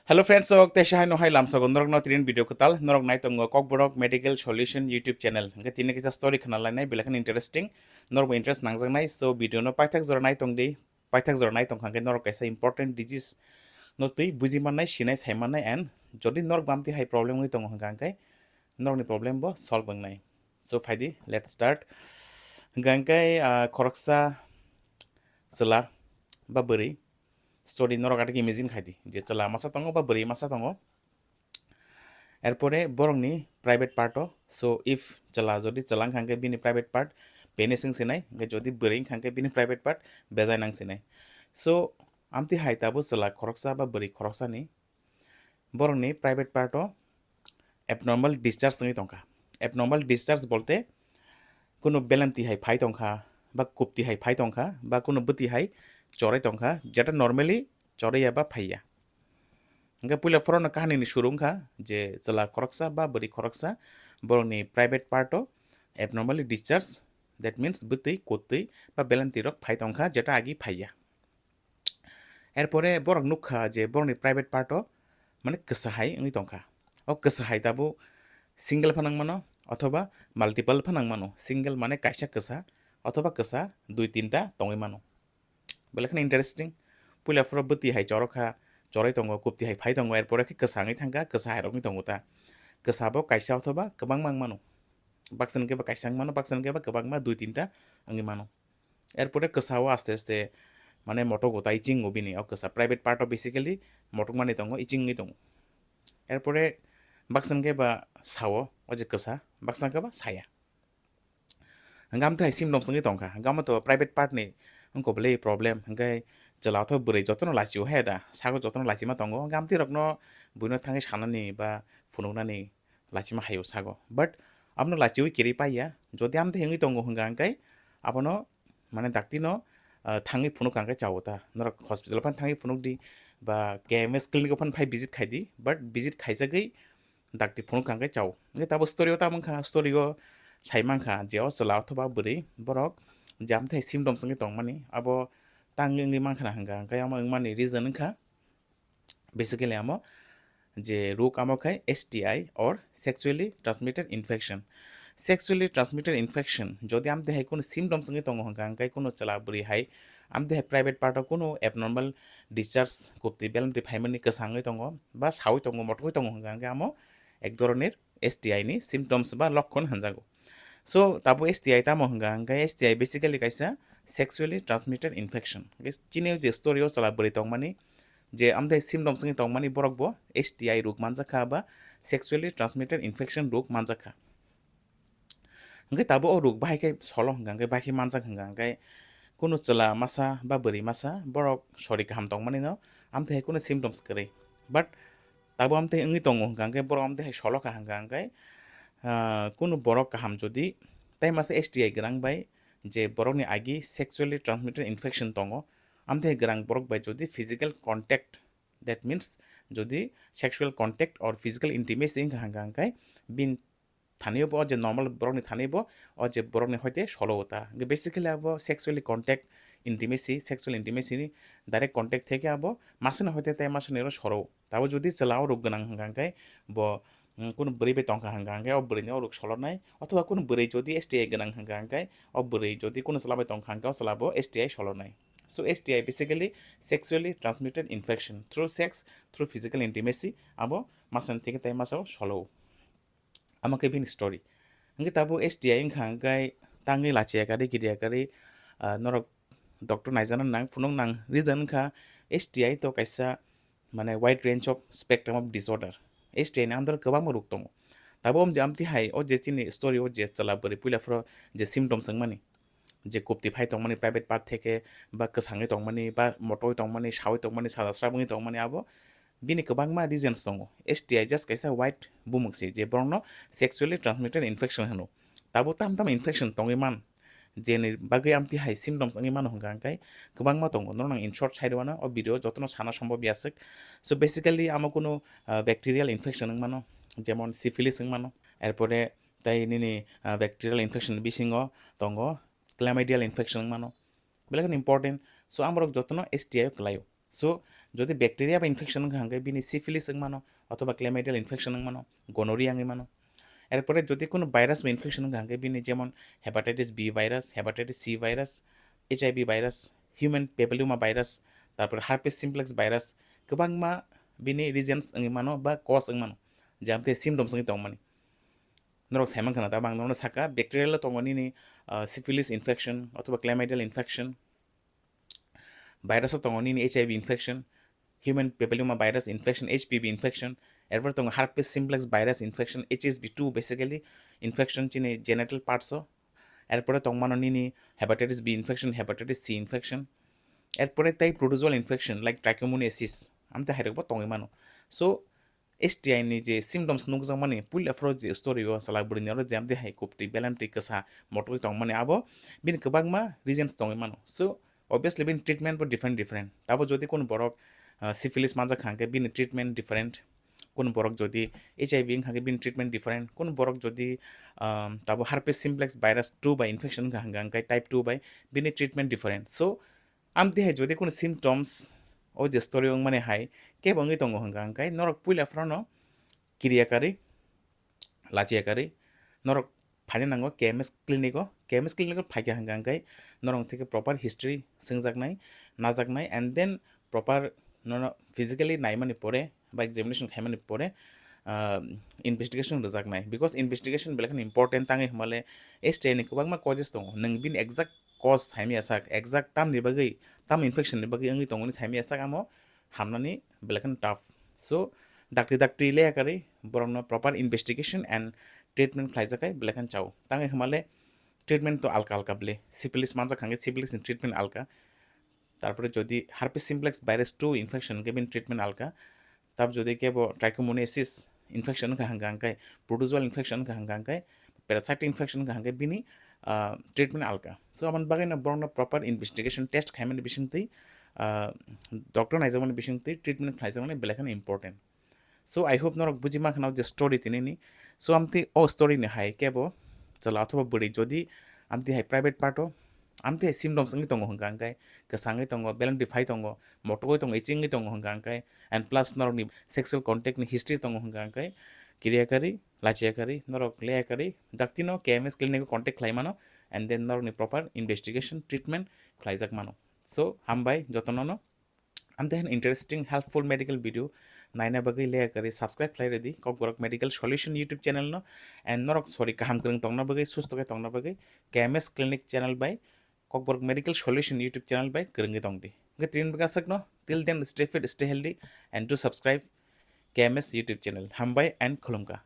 Hello friends, so te shai no hai lam sa gondorok no trin video kutal norok nai tongo kokborok medical solution YouTube channel nge tinne kisa story khana lai nai bilakan interesting norok interest nangjang nai so video no paithak jor nai tong di paithak jor nai tong khangke norok kaisa important disease no tui buji man nai sinai sai man nai and jodi norok bamti hai problem ngi tong hangkai norok ni problem bo solve bang nai so faidi let's start gangkai khoroksa chela ba bari story norok atik imagine khaidi je chela masa tongo ba bari masa tongo এরপরে বরংনি private পার্টও so if চলা যদি চলাং খাঙ্কে বিনি private part বেনে সিংসিনাই যদি boring খাঙ্কে বিনি private part বেজাই নাংসিনাই so Amati হাইতাবো চলা খরকসা বা বরি খরকসানি বরংনি private পার্টও abnormal discharge সঙ্গে টঙ্কা অ্যাবনর্মাল ডিসচার্জ বলতে কোনো বেলান্তি হাই ফাই টঙ্কা বা কুপ্তি হাই ফাই টঙ্কা বা কোনো বতি হাই চড়াই টঙ্কা যেটা নর্মালি চড়াইয়া বা ফাইয়া Nga pula forona kahani ni surungka je cela koroksa ba beri koroksa boroni private parto abnormally discharge that means buti koti ba belanti rok phai tongkha jeta agi phaiya এরপরে বরং নুখা যে বরংনি private পার্টও মানে কেসাহাই উনি টঙ্কা ও কেসাহাই তাবো single ফানাং মানো অথবা multiple ফানাং মানো single মানে কাইসা কেসা অথবা কেসা দুই তিনটা টঙে মানো বেলেখানে ইন্টারেস্টিং পুলা ফর বতি হাই চরখা চড়াই দङ কুপ্তি हाय फाइ दङ एरपरे गोसाङै थांगा गोसा हायरकनि दङ ता गोसाबो काइसा अथवा गोबां मां मानो बाक्सन केबा काइसां मानो बाक्सन केबा गोबां मा दुइ तिनटा आंनि मानो एरपरे गोसाव आस्ते आस्ते माने मटक गता इचिं ओबिनि अ गोसा प्राइवेट पार्ट अफ बेसिकली मटक माने दङ इचिं नि दङ एरपरे बाक्सन केबा सावो अजे गोसा बाक्सन केबा साया hangam thai sim dom sangi tongka hangam to private part ni ongko bele problem hangai chala tho buri jotono lachiu heda sago jotono lachima tongo hangam ti rokno buino thangi sanani ba fununani lachima hayo sago but amno lachiu kiri paiya jodi amte hengi tongo hangang kai abono mane dakti no thangi funuk angkai chawota nor hospital pan thangi funuk di ba KMS clinic pan phai visit khaidi but visit khaijagai dakti funuk angkai chaw nge tabo story ta mangkha story go সাইমাংখা যেও চলাও থবা বরি বরক জাম থাই symptom সঙ্গে তং মানি আবো তাঙ্গি মাংখা হাঙ্গা গায় আমো মানি reason খা basically আমো যে রোগ আমো খাই STI or sexually transmitted infection sexually transmitted infection যদি আমতে হাই কোনো সিমটম সঙ্গে তং হাঙ্গা গায় কোনো চলা বরি হাই আমতে হাই প্রাইভেট পার্টও কোনো অ্যাবনর্মাল ডিসচার্জ করতে বেলমতে ফাইমানি কসাঙ্গই তং বা সাউই তং মটকই তং হাঙ্গা গায় আমো এক ধরনের STI ni symptoms বা লক্ষণ হানজাগো So, tabu STI tamo hanga gai STI basically kaisa sexually transmitted infection. Guys, chine je story o sala bari tong mani je amde symptoms ngi tong mani borok bo STI rok manja kha ba sexually transmitted infection rok manja kha. Ngai tabu o rok bai kai solo hanga gai bai kai manja hanga gai kono chala masa ba bari masa borok sori kaham tong mani no amte kono symptoms kare. But tabu amte ngi tong hanga gai borok amte solo ka hanga gai কোনো বড় কাহাম যদি তাই মাসে STI গ্রাং বাই যে বড়নি আগি সেক্সুয়ালি ট্রান্সমিটেড ইনফেকশন দङ আমতে গ্রাং বড়ক বাই যদি ফিজিক্যাল কন্ট্যাক্ট দ্যাট মিন্স যদি sexual contact or physical intimacy হাঙ্গাঙ্কাই বিন থানিব যে নর্মাল বড়নি থানিব অ যে বড়নি হইতে সলো হতা বেসিক্যালি আবো সেক্সুয়ালি কন্ট্যাক্ট ইন্টিমেসি সেক্সুয়াল ইন্টিমেসিনি ডাইরেক্ট কন্ট্যাক্ট থেকে আবো মাসে হইতে তাই মাসে নেরো সরো তাও যদি চালাও রোগ গোনাং হাঙ্গাঙ্কাই ব কোনো বরি বে টংকা হাঙ্গাঙ্কাই অ বরি নেও রোগ সলনাই অথবা কোনো বরি যদি STI গোনাং হাঙ্গাঙ্কাই অ বরি যদি কোনো চালাবে টংকা হাঙ্গাও চালাবো STI সলনাই So STI basically sexually transmitted infection through sex through physical intimacy abo masan থেকে তাই মাসাও সলো আমাকে বিন স্টোরি ngi tabu STI হাঙ্গাই tangi lachiakari giriakari norok doctor naijana nang funong nang reason kha STI to kaisa মানে wide range of spectrum of disorder STI ni andor गोबां rok dङ tabo om jamti hai o je chini story o je chala bari puila fro je symptoms sangmani যে কুপ্তি phi টংমানি private part থেকে বা গোসাङै টংমানি বা মটই টংমানি সাवै টংমাनि सादास्राबङै টংমাनि आबो बिनि गोबांमा reasons दङ STI just काइसा wide बुमुक्सि जे बरनो sexually transmitted infection हनो ताबो ताम ताम इनफेक्शन टङैमान जेनि बागै आमति हाइ सिम्पटम्स अंगैमान हंगांकाय गोबांमा दङ नरनां इन शॉर्ट साइडवाना अ भिडियो जतनो साना सम्भव यासक सो बेसिकली आमा कोनो ব্যাকটেরিয়াল ইনফেকশন मानो যেমন সিফিলিস मानो এরপরে তাই নিনি ব্যাকটেরিয়াল ইনফেকশন বিসিङ दङ ক্লামাইডিয়াল ইনফেকশন मानो बेलेगन इम्पोर्टेन्ट सो आमरक जतनो STI क्लायो सो যদি ব্যাকটেরিয়া বা ইনফেকশন হাঙ্গে বিনি সিফিলিস মানো অথবা ক্লেমাইডিয়াল ইনফেকশন মানো গনোরিয়া মানো এরপরে যদি কোনো ভাইরাস বা ইনফেকশন হাঙ্গে বিনি যেমন hepatitis B virus hepatitis C virus HIV virus human papilloma virus তারপরে হার্পিস সিমপ্লেক্স ভাইরাস गोबां मा बिनि रिजन्स मानो बा कज मानो जामते सिम्पटम्स दं माने नरक साइमन खाना दा बांगनो साका बैक्टेरियल तंगनि नि सिफिलिस इनफेक्शन अथवा क्लेमाइडियल इनफेक्शन भाइरास तंगनि नि HIV infection human papilloma virus infection HPV infection एरपर तंग herpes simplex virus infection HSV2 basically infection चिनि जेनिटल पार्ट्स एरपर तंग मानो नि hepatitis B infection hepatitis C infection एरपर ताई प्रोटोजोल इनफेक्शन लाइक ट्राइकोमोनासिस आमते हाइरकबो तंगै मानो सो STI नि जे सिम्पटम्स नुकजां माने पुल अफ्रो जे स्टोरी व सला बुरिनाव जे आमते हाइ कोपटि बेलामटि कसा मटोय तंग माने आबो बिन गोबां मा रिजन्स तंगै मानो सो ऑब्वियसली बिन ट्रीटमेंट पर डिफरेंट ताबो जदि कोन बरक सिफिलिस मानजा खांके बिन ट्रीटमेंट डिफरेंट कोन बरक जदि HIV खांके बिन ट्रीटमेंट डिफरेंट कोन बरक जदि ताबो हार्पिस सिम्प्लेक्स भाइरास 2 बाय इनफेक्शन खांके टाइप 2 बाय बिन treatment different so Amte high जदि कोन सिम्पटम्स ओ जे स्टोरी माने हाइ के बंगै दङ हंगांकाय नरक पुइला फ्रनो किरियाकारि लाचियाकारि नरक फानि नांगो KMS क्लिनिक फाइका हंगांकाय नरक থেকে प्रॉपर हिस्ट्री सोंजागनाय नाजागनाय एंड देन प्रॉपर नर फिजिकली नायमानि परे बा एग्जामिनेशन खायमानि परे इन्वेस्टिगेशन रोजागनाय बिकज इन्वेस्टिगेशन बेलेखन इम्पोर्टेन्ट ताङै हमाले STI नि गोबां मा कजेस दङ नों बिन एक्जाक्ट कज साइमिया साक एक्जाक्ट ताम नि बगै ताम इन्फेक्शन नि बगै अंगै दङनि साइमिया साक आमो हामनानै बेलेखन टाफ सो डाक्टि लेयाकारि बरनो प्रॉपर इन्वेस्टिगेशन एंड ट्रीटमेंट खायजाखाय बेलेखन चाव ताङै हमाले ट्रीटमेंट तो आलका आलका ब्ले सिफिलिस मानजा खांगे सिफिलिस नि ट्रीटमेंट आलका तारपरे जदि हार्पिस सिम्प्लेक्स भाइरास 2 इनफेक्शन के बिन ट्रीटमेंट आलका तब जदि केबो ट्राइकोमोनासिस इनफेक्शन का हंगांकाय प्रोटोजोल इनफेक्शन का हंगांकाय पैरासाइट इनफेक्शन का हंगे बिनी ट्रीटमेंट आलका सो अमन बागैना बरनो प्रॉपर इन्वेस्टिगेशन टेस्ट खायमानि बिसिंतै डॉक्टर नायजामानि बिसिंतै ट्रीटमेंट खायजामानि बेलेखन इम्पोर्टेन्ट सो आई होप नरक बुजिमा खानाव जे स्टोरी तिनिनि सो आमति ओ स्टोरी ने हाय केबो चला अथवा बड़ी जदि आमति हाय प्राइवेट पार्टो आमति हाय सिम्पटम्स अंगै दङ हंगांकाय कसाङै दङ बेलामटि फाइ दङ मटोगै दङ इचिङै दङ हंगांकाय एंड प्लस नरकनि सेक्सुअल कन्टेक्ट नि हिस्ट्री दङ हंगांकाय किरियाकारि लाचियाकारि नरक लेयाकारि दाक्तिनो KMS क्लिनिक कन्टेक्ट खालायमानो एंड देन नरकनि प्रॉपर इन्वेस्टिगेशन ट्रीटमेंट खालायजाक मानो सो हामबाय जतननो आमते हाय इंटरेस्टिंग हेल्पफुल मेडिकल वीडियो नायना बगै लेयाकारि सब्सक्राइब खालाय ready Kokborok medical solution YouTube channel नो एंड नरक सॉरी काहाम करं तंगना बगै सुस्तकै तंगना बगै KMS clinic channel by Kokborok medical solution YouTube channel bye करंगे तंगदि गे ट्रेन बगा सकनो till then stay fit stay healthy and do subscribe KMS YouTube channel हामबाय एंड खुलुमका